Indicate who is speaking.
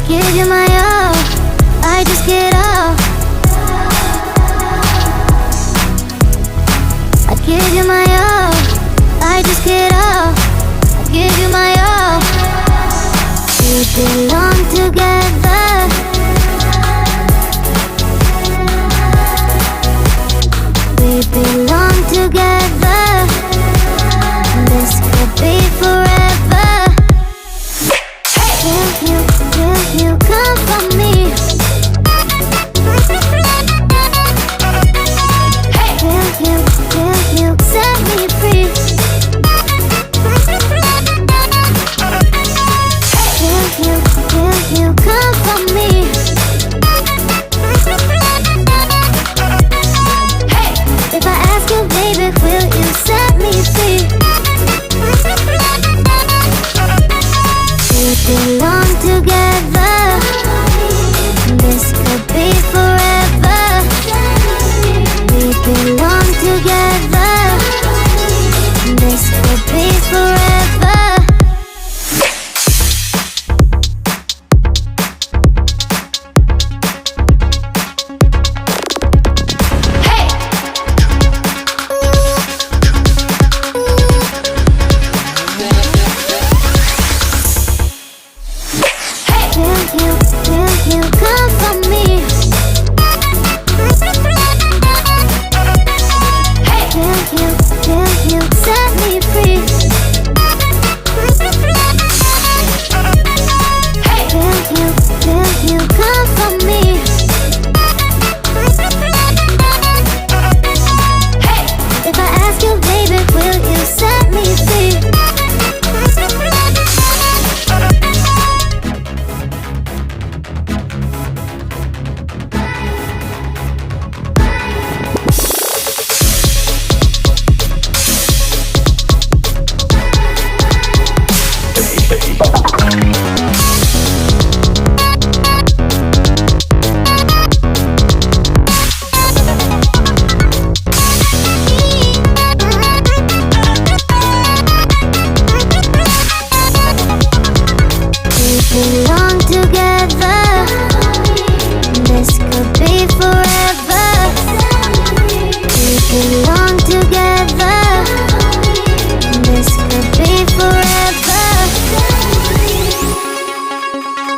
Speaker 1: give you my all, I just get off. I give you my all, I just get off. I give you my all. We belong together. We belong together. This could be forever. Will you come for me? Will you set me free? Will you come for me? If I ask you, baby, will you set me free? We belong together. This could be forever. We belong together. This could be forever. Will you come for me? Will you set me free? Will you come for me? If I ask you, baby, will you set me free? Belong together. This could be forever. We belong